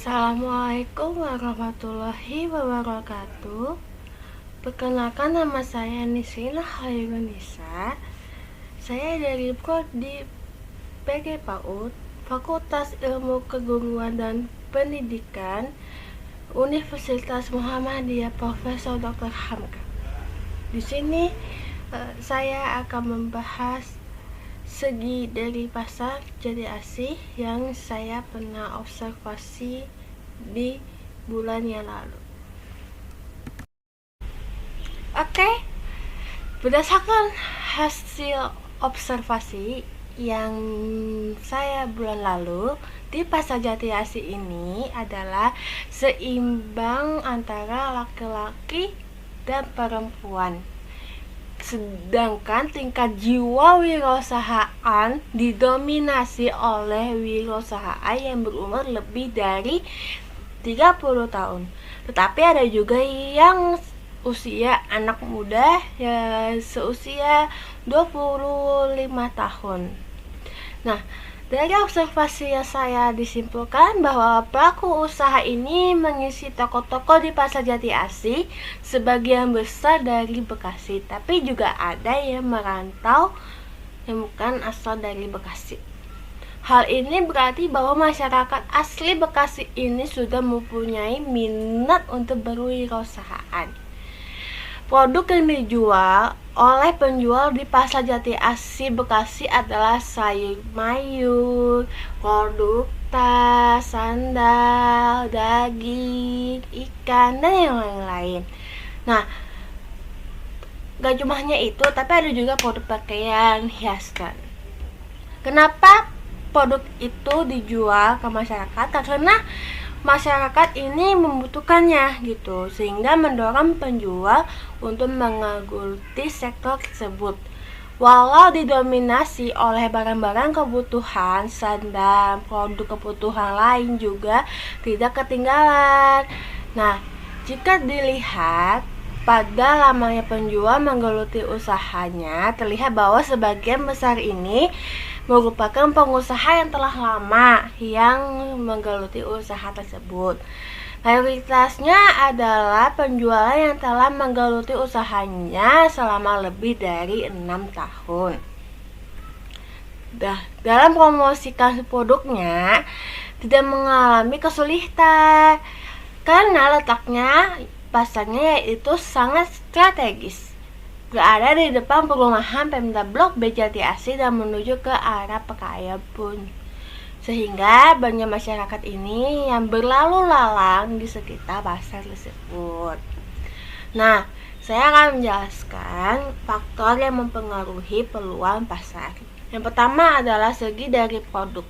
Assalamualaikum warahmatullahi wabarakatuh. Perkenalkan, nama saya Nisrina Khairunisa. Saya dari Prodi PG PAUD, Fakultas Ilmu Keguruan dan Pendidikan, Universitas Muhammadiyah Profesor Dr. Hamka. Di sini saya akan membahas segi dari pasar Jati Asih yang saya pernah observasi di bulan yang lalu. Oke, berdasarkan hasil observasi yang saya bulan lalu di pasar Jati Asih ini adalah seimbang antara laki-laki dan perempuan. Sedangkan tingkat jiwa wirausahaan didominasi oleh wirausahaan yang berumur lebih dari 30 tahun. Tetapi ada juga yang usia anak muda ya seusia 25 tahun. Nah, dari observasi yang saya disimpulkan bahwa pelaku usaha ini mengisi toko-toko di pasar Jati Asih sebagian besar dari Bekasi, tapi juga ada yang merantau yang bukan asal dari Bekasi. Hal ini berarti bahwa masyarakat asli Bekasi ini sudah mempunyai minat untuk berwirausahaan. Produk yang dijual oleh penjual di pasar Jati Asih Bekasi adalah sayur mayur, produk tas, sandal, daging, ikan, dan yang lain-lain. Nah, gak cuma hanya itu, tapi ada juga produk pakaian hiaskan. Kenapa produk itu dijual ke masyarakat? Karena masyarakat ini membutuhkannya gitu, sehingga mendorong penjual untuk menggeluti sektor tersebut. Walau didominasi oleh barang-barang kebutuhan, sandal, produk kebutuhan lain juga tidak ketinggalan. Nah, jika dilihat pada lamanya penjual menggeluti usahanya, terlihat bahwa sebagian besar ini merupakan pengusaha yang telah lama yang menggeluti usaha tersebut. Mayoritasnya adalah penjual yang telah menggeluti usahanya selama lebih dari 6 tahun. Dalam promosikan produknya tidak mengalami kesulitan karena letaknya pasarnya yaitu sangat strategis. Berada di depan perumahan Pemda Blok B Jati Asih dan menuju ke arah Pekayapun, sehingga banyak masyarakat ini yang berlalu lalang di sekitar pasar tersebut. Nah, saya akan menjelaskan faktor yang mempengaruhi peluang pasar. Yang pertama adalah segi dari produk.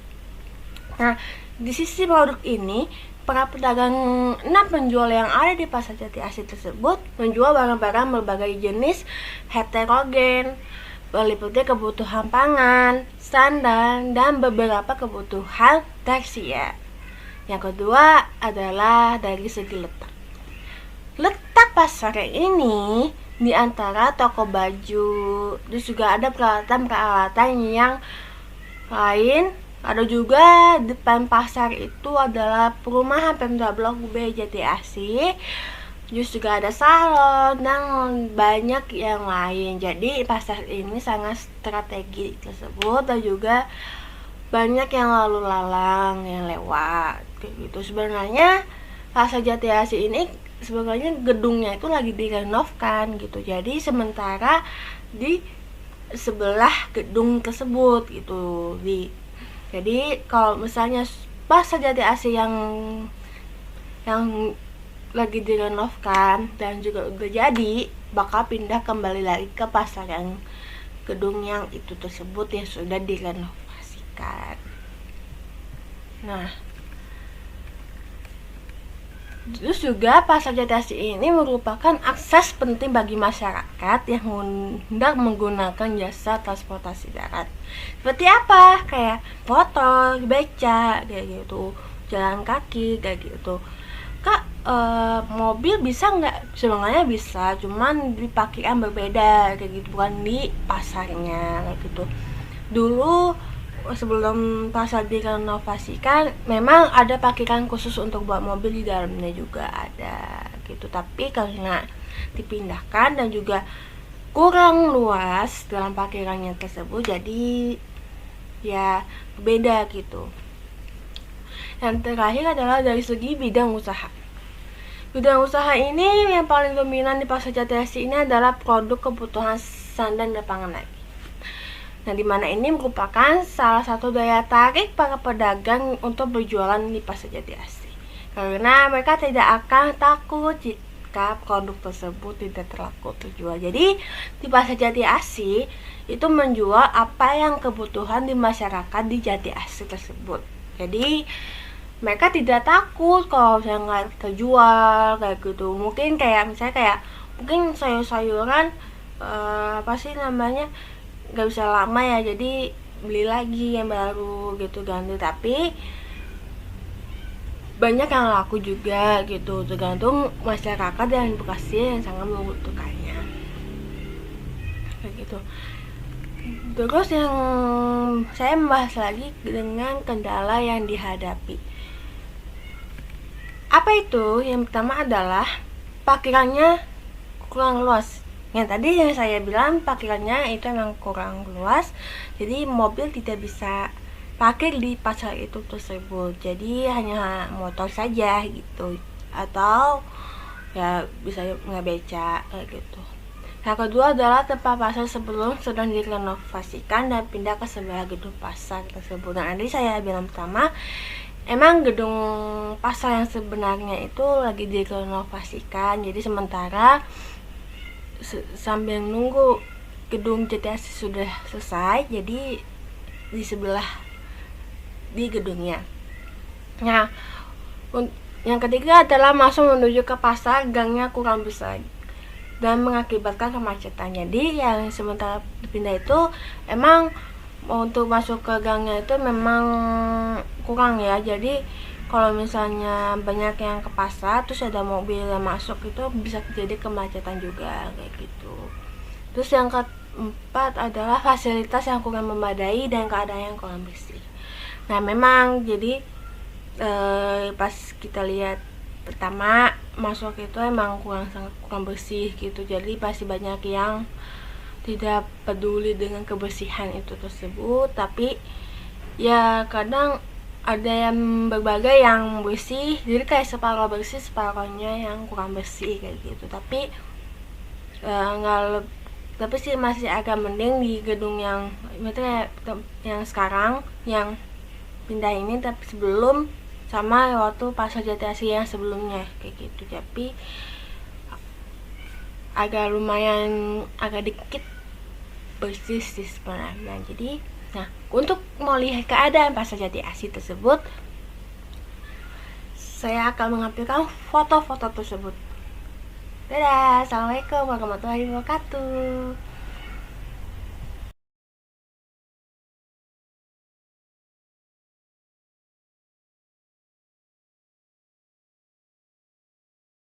Nah, di sisi produk ini, para pedagang 6 penjual yang ada di pasar Jati Asih tersebut menjual barang-barang berbagai jenis heterogen, meliputi kebutuhan pangan, sandang, dan beberapa kebutuhan tersier. Yang kedua adalah dari segi letak. Letak pasar ini di antara toko baju, terus juga ada peralatan-peralatan yang lain. Ada juga depan pasar itu adalah perumahan Pemda Blok B Jati Asih. Terus juga ada salon dan banyak yang lain. Jadi pasar ini sangat strategi tersebut dan juga banyak yang lalu lalang yang lewat gitu. Sebenarnya pasar Jati Asih ini sebenarnya gedungnya itu lagi direnovkan gitu. Jadi sementara di sebelah gedung tersebut gitu Jadi kalau misalnya pasar Jati Asih yang lagi direnovkan dan juga udah jadi, bakal pindah kembali lagi ke pasar yang gedung yang itu tersebut yang sudah direnovasikan. Nah, terus juga pasar Jati Asih ini merupakan akses penting bagi masyarakat yang hendak menggunakan jasa transportasi darat. Seperti apa? Kayak motor, beca, kayak gitu, jalan kaki, kayak gitu. Kak, mobil bisa nggak? Sebenarnya bisa, cuman di parkiran berbeda, kayak gitu, bukan di pasarnya, kayak gitu. Dulu sebelum pasar direnovasikan memang ada parkiran khusus untuk buat mobil, di dalamnya juga ada gitu, tapi karena dipindahkan dan juga kurang luas dalam parkirannya tersebut, jadi ya beda gitu. Yang terakhir adalah dari segi bidang usaha. Bidang usaha ini yang paling dominan di Pasar Jati Asih ini adalah produk kebutuhan sandang dan pangan lagi. Nah, dimana ini merupakan salah satu daya tarik para pedagang untuk berjualan di Pasar Jati Asih, karena mereka tidak akan takut jika produk tersebut tidak terlaku terjual. Jadi di Pasar Jati Asih itu menjual apa yang kebutuhan di masyarakat di Jati Asih tersebut. Jadi mereka tidak takut kalau saya nggak terjual kayak gitu. Mungkin kayak misalnya kayak mungkin sayur-sayuran apa sih namanya, nggak bisa lama ya, jadi beli lagi yang baru gitu, ganti. Tapi banyak yang laku juga gitu, tergantung masyarakat dan Bekasi yang sangat membutuhkannya kayak gitu. Terus yang saya membahas lagi dengan kendala yang dihadapi, apa itu? Yang pertama adalah parkirannya kurang luas. Yang tadi yang saya bilang parkirannya itu emang kurang luas, jadi mobil tidak bisa parkir di pasar itu tersebut, jadi hanya motor saja gitu, atau ya bisa nggak beca kayak gitu. Yang kedua adalah tempat pasar sebelum sedang direnovasikan dan pindah ke sebelah gedung pasar tersebut. Dan tadi saya bilang pertama, emang gedung pasar yang sebenarnya itu lagi direnovasikan, jadi sementara sambil nunggu gedung Jati Asih sudah selesai, jadi di sebelah di gedungnya. Nah, yang ketiga adalah masuk menuju ke pasar, gangnya kurang besar dan mengakibatkan kemacetan. Jadi yang sementara dipindah itu emang untuk masuk ke gangnya itu memang kurang ya. Jadi kalau misalnya banyak yang ke pasar terus ada mobil yang masuk, itu bisa terjadi kemacetan juga kayak gitu. Terus yang keempat adalah fasilitas yang kurang memadai dan keadaan yang kurang bersih. Nah, memang jadi pas kita lihat pertama masuk itu emang sangat kurang bersih gitu, jadi pasti banyak yang tidak peduli dengan kebersihan itu tersebut. Tapi ya kadang ada yang berbagai yang bersih, jadi kayak separuh bersih separuhnya yang kurang bersih kayak gitu. Tapi tapi sih masih agak mending di gedung yang sekarang yang pindah ini, tapi sebelum sama waktu Pasar Jati Asih yang sebelumnya kayak gitu. Tapi agak dikit bersih sih sebenarnya. Jadi nah, untuk mau lihat keadaan Pasar Jati Asih tersebut, saya akan mengambilkan foto-foto tersebut. Dadah, assalamualaikum warahmatullahi wabarakatuh.